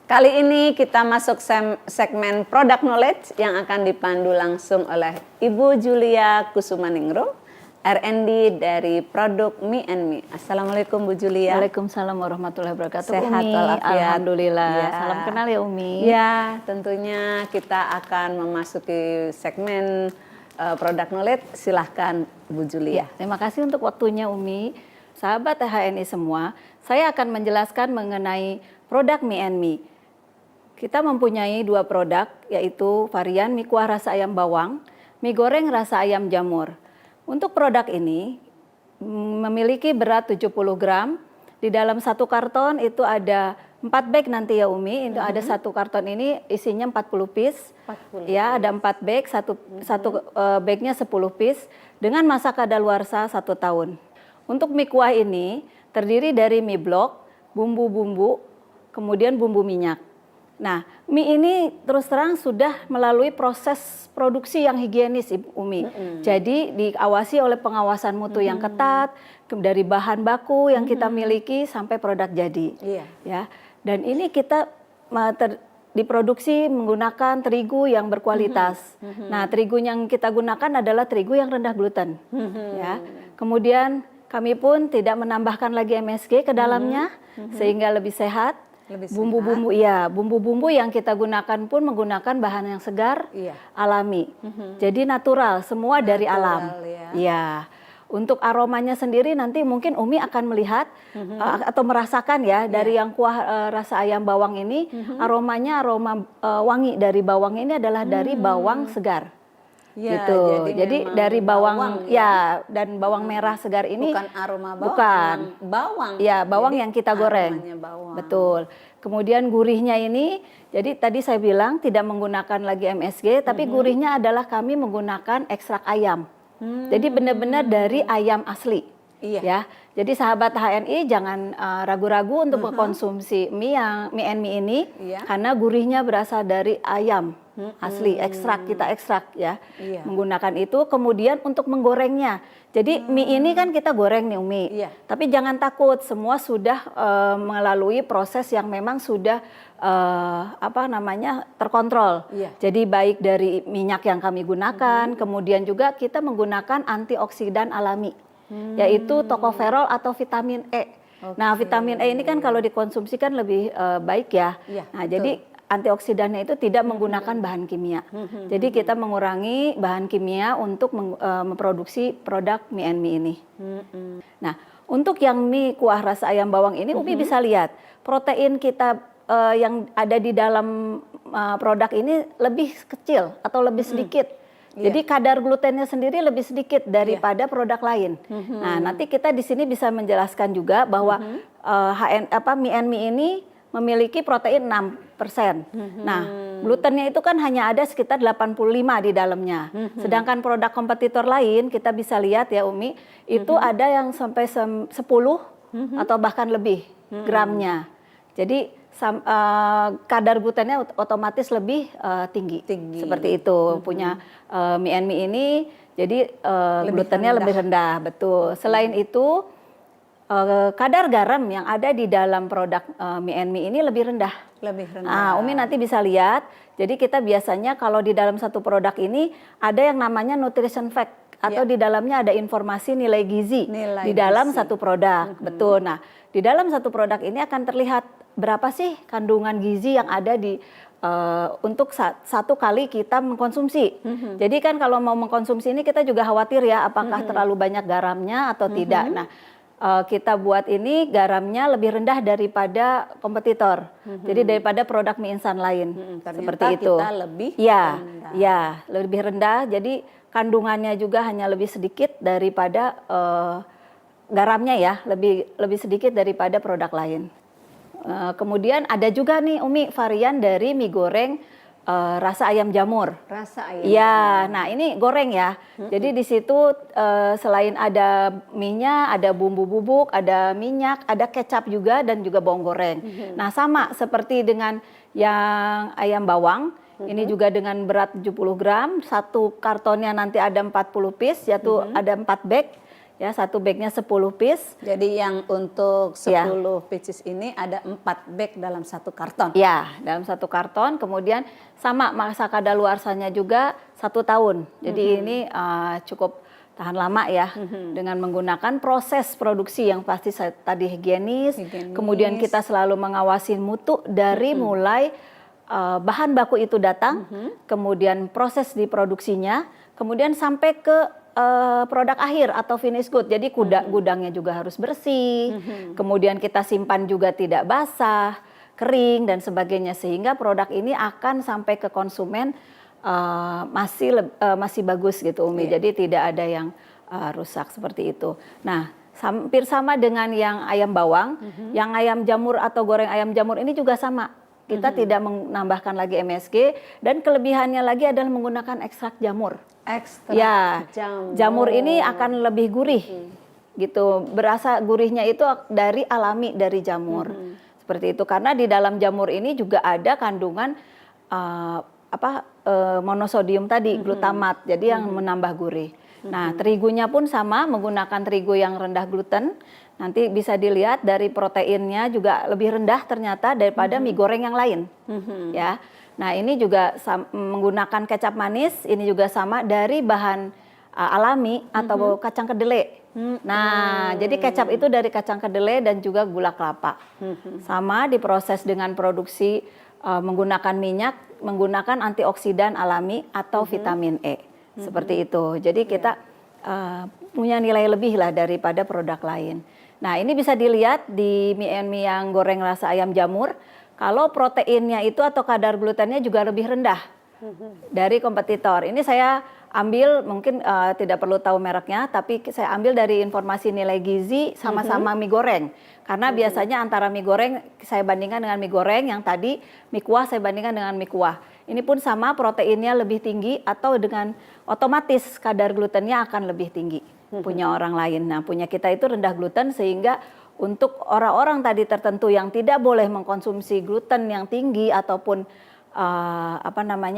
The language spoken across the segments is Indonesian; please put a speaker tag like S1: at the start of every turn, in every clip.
S1: Kali ini kita masuk segmen Product Knowledge yang akan dipandu langsung oleh Ibu Julia Kusumaningrum, R&D dari produk Me and Me. Assalamualaikum Bu Julia.
S2: Waalaikumsalam warahmatullahi wabarakatuh.
S1: Sehat
S2: Umi,
S1: walafiat.
S2: alhamdulillah.
S1: Ya.
S2: Salam kenal ya Umi.
S1: Ya, tentunya kita akan memasuki segmen Product Knowledge. Silahkan Bu Julia.
S2: Terima kasih untuk waktunya Umi. Sahabat THNI semua, saya akan menjelaskan mengenai produk Me and Me. Kita mempunyai dua produk, yaitu varian mie kuah rasa ayam bawang, mie goreng rasa ayam jamur. Untuk produk ini memiliki berat 70 gram. Di dalam satu karton itu ada 4 bag nanti ya Umi. Itu ada satu karton ini isinya 40 piece.
S1: 40.
S2: Ya, ada 4 bag, satu bagnya 10 piece dengan masa kadaluarsa 1 tahun. Untuk mie kuah ini terdiri dari mie blok, bumbu-bumbu, kemudian bumbu minyak. Nah, mie ini terus terang sudah melalui proses produksi yang higienis Ibu Umi. Jadi diawasi oleh pengawasan mutu yang ketat dari bahan baku yang kita miliki sampai produk jadi. Ya. Dan ini kita diproduksi menggunakan terigu yang berkualitas. Nah, terigu yang kita gunakan adalah terigu yang rendah gluten. Ya. Kemudian kami pun tidak menambahkan lagi MSG ke dalamnya sehingga lebih sehat. Bumbu-bumbu bumbu-bumbu yang kita gunakan pun menggunakan bahan yang segar, alami. Jadi natural, semua dari alam. Ya. Untuk aromanya sendiri nanti mungkin Umi akan melihat atau merasakan ya dari yang kuah rasa ayam bawang ini, aromanya aroma wangi dari bawang ini adalah dari bawang segar.
S1: Ya,
S2: gitu. Jadi dari bawang dan bawang merah segar ini
S1: bukan aroma bawang,
S2: bukan
S1: bawang.
S2: Ya, bawang yang kita goreng.
S1: Bawang.
S2: Betul. Kemudian gurihnya ini, jadi tadi saya bilang tidak menggunakan lagi MSG, tapi gurihnya adalah kami menggunakan ekstrak ayam. Jadi benar-benar dari ayam asli. Ya. Jadi sahabat HNI jangan ragu-ragu untuk mengkonsumsi mie and Me ini karena gurihnya berasal dari ayam asli, kita ekstrak ya. Menggunakan itu, kemudian untuk menggorengnya. Jadi mie ini kan kita goreng nih Umi. Tapi jangan takut, semua sudah melalui proses yang memang sudah terkontrol. Jadi baik dari minyak yang kami gunakan, kemudian juga kita menggunakan antioksidan alami. Yaitu tokoferol atau vitamin E. Nah, vitamin E ini kan kalau dikonsumsi kan lebih baik ya. Nah, jadi antioksidannya itu tidak menggunakan bahan kimia. Jadi kita mengurangi bahan kimia untuk memproduksi produk mie and Me ini. Nah, untuk yang mie kuah rasa ayam bawang ini Umi bisa lihat protein kita yang ada di dalam produk ini lebih kecil atau lebih sedikit. Jadi kadar glutennya sendiri lebih sedikit daripada produk lain. Nah, nanti kita di sini bisa menjelaskan juga bahwa mie and Me ini memiliki protein 6%. Nah, glutennya itu kan hanya ada sekitar 85 di dalamnya. Sedangkan produk kompetitor lain kita bisa lihat ya Umi, itu ada yang sampai 10 atau bahkan lebih gramnya. Jadi kadar glutennya otomatis lebih tinggi. Seperti itu. Punya mie and Me ini jadi glutennya lebih rendah, betul. Selain itu kadar garam yang ada di dalam produk mie and Me ini lebih rendah. Nah, Umi nanti bisa lihat. Jadi kita biasanya kalau di dalam satu produk ini ada yang namanya nutrition fact atau di dalamnya ada informasi nilai gizi di dalam satu produk. Betul. Nah, di dalam satu produk ini akan terlihat berapa sih kandungan gizi yang ada di untuk satu kali kita mengkonsumsi. Jadi kan kalau mau mengkonsumsi ini kita juga khawatir ya apakah terlalu banyak garamnya atau tidak. Nah, kita buat ini garamnya lebih rendah daripada kompetitor. Jadi daripada produk mie instan lain. Seperti itu.
S1: Kita lebih
S2: rendah. Ya, lebih rendah. Jadi kandungannya juga hanya lebih sedikit daripada garamnya ya, lebih sedikit daripada produk lain. Kemudian ada juga nih Umi varian dari mie goreng rasa ayam jamur.
S1: Rasa ayam.
S2: Ya, nah ini goreng ya. Jadi di situ selain ada minyak, ada bumbu bubuk, ada minyak, ada kecap juga dan juga bawang goreng. Nah, sama seperti dengan yang ayam bawang. Ini juga dengan berat 70 gram, satu kartonnya nanti ada 40 piece, yaitu ada 4 bag. Ya, satu bagnya 10 piece.
S1: Jadi yang untuk 10
S2: Ya.
S1: pieces ini ada 4 bag dalam satu karton.
S2: Ya, dalam satu karton. Kemudian sama masa kadaluarsanya juga 1 tahun. Jadi ini cukup tahan lama ya, dengan menggunakan proses produksi yang pasti tadi higienis. Kemudian kita selalu mengawasi mutu dari mulai bahan baku itu datang, kemudian proses diproduksinya, kemudian sampai ke produk akhir atau finish good. Jadi gudangnya juga harus bersih, kemudian kita simpan juga tidak basah, kering dan sebagainya, sehingga produk ini akan sampai ke konsumen masih bagus gitu, Umi. Jadi tidak ada yang rusak seperti itu. Nah, hampir sama dengan yang ayam bawang, yang ayam jamur atau goreng ayam jamur ini juga sama. Kita tidak menambahkan lagi MSG, dan kelebihannya lagi adalah menggunakan ekstrak jamur.
S1: Ekstrak
S2: Jamur ini akan lebih gurih, gitu. Berasa gurihnya itu dari alami dari jamur, seperti itu. Karena di dalam jamur ini juga ada kandungan monosodium tadi, glutamat, jadi yang menambah gurih. Nah, terigunya pun sama, menggunakan terigu yang rendah gluten. Nanti bisa dilihat dari proteinnya juga lebih rendah ternyata daripada mie goreng yang lain. Ya. Nah, ini juga menggunakan kecap manis, ini juga sama dari bahan alami atau kacang kedelai. Nah, jadi kecap itu dari kacang kedelai dan juga gula kelapa. Sama diproses dengan produksi menggunakan minyak, menggunakan antioksidan alami atau vitamin E. Seperti itu. Jadi kita punya nilai lebih lah daripada produk lain. Nah, ini bisa dilihat di mie yang goreng rasa ayam jamur, kalau proteinnya itu atau kadar glutennya juga lebih rendah dari kompetitor. Ini saya ambil, mungkin tidak perlu tahu mereknya, tapi saya ambil dari informasi nilai gizi sama-sama mie goreng. Karena biasanya antara mie goreng saya bandingkan dengan mie goreng, yang tadi mie kuah saya bandingkan dengan mie kuah. Ini pun sama, proteinnya lebih tinggi atau dengan otomatis kadar glutennya akan lebih tinggi punya orang lain. Nah, punya kita itu rendah gluten, sehingga untuk orang-orang tadi tertentu yang tidak boleh mengkonsumsi gluten yang tinggi ataupun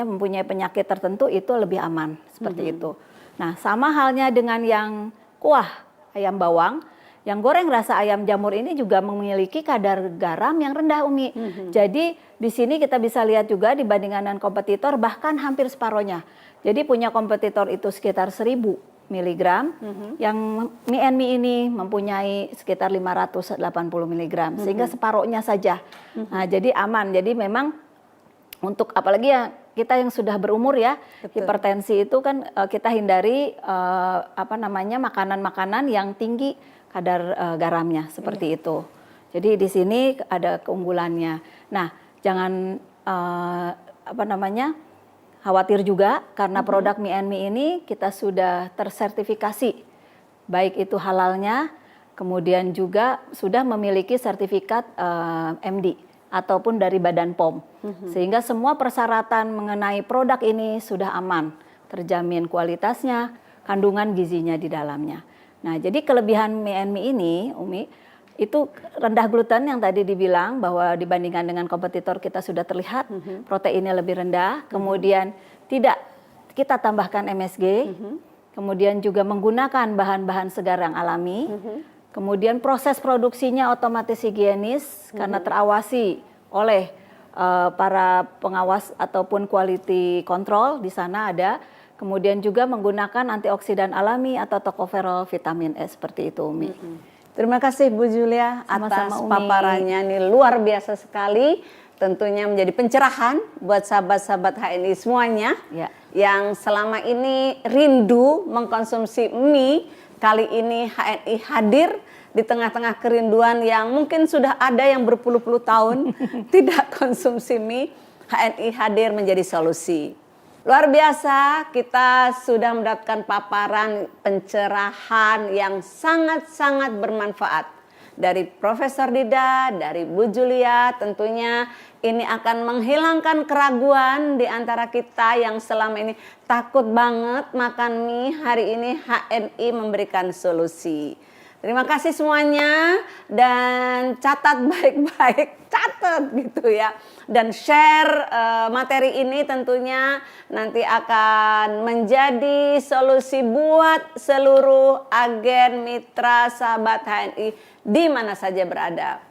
S2: mempunyai penyakit tertentu, itu lebih aman seperti itu. Nah, sama halnya dengan yang kuah ayam bawang, yang goreng rasa ayam jamur ini juga memiliki kadar garam yang rendah, Umi. Jadi di sini kita bisa lihat juga dibandingkan dengan kompetitor bahkan hampir separohnya. Jadi punya kompetitor itu sekitar 1000 miligram, yang mie ini mempunyai sekitar 580 miligram, sehingga separohnya saja. Nah, jadi aman. Jadi memang untuk apalagi ya kita yang sudah berumur ya, hipertensi itu kan kita hindari makanan-makanan yang tinggi kadar garamnya seperti itu. Jadi di sini ada keunggulannya. Nah, jangan khawatir juga karena produk mie ini kita sudah tersertifikasi, baik itu halalnya, kemudian juga sudah memiliki sertifikat MD ataupun dari Badan POM, sehingga semua persyaratan mengenai produk ini sudah aman, terjamin kualitasnya, kandungan gizinya di dalamnya. Nah, jadi kelebihan mie ini, Umi, itu rendah gluten yang tadi dibilang bahwa dibandingkan dengan kompetitor kita sudah terlihat proteinnya lebih rendah, kemudian tidak kita tambahkan MSG, kemudian juga menggunakan bahan-bahan segar yang alami, kemudian proses produksinya otomatis higienis karena terawasi oleh para pengawas ataupun quality control di sana ada. Kemudian juga menggunakan antioksidan alami atau tocopherol vitamin E seperti itu, Umi.
S1: Terima kasih Bu Julia atas paparannya, ini luar biasa sekali. Tentunya menjadi pencerahan buat sahabat-sahabat HNI semuanya yang selama ini rindu mengkonsumsi mie. Kali ini HNI hadir di tengah-tengah kerinduan yang mungkin sudah ada yang berpuluh-puluh tahun tidak konsumsi mie. HNI hadir menjadi solusi. Luar biasa, kita sudah mendapatkan paparan pencerahan yang sangat-sangat bermanfaat. Dari Profesor Dida, dari Bu Julia, tentunya ini akan menghilangkan keraguan di antara kita yang selama ini takut banget makan mie. Hari ini HNI memberikan solusi. Terima kasih semuanya dan catat baik-baik, catat gitu ya. Dan share materi ini tentunya nanti akan menjadi solusi buat seluruh agen mitra sahabat HNI di mana saja berada.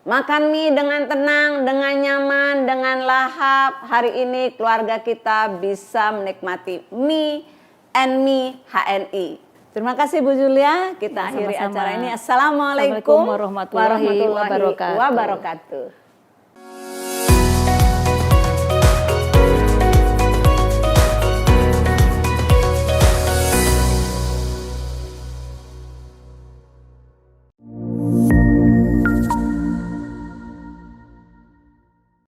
S1: Makan mie dengan tenang, dengan nyaman, dengan lahap. Hari ini keluarga kita bisa menikmati mie and me HNI. Terima kasih Bu Julia. Kita akhiri
S2: Sama-sama.
S1: acara ini. Assalamualaikum
S2: warahmatullahi wabarakatuh.
S1: wabarakatuh.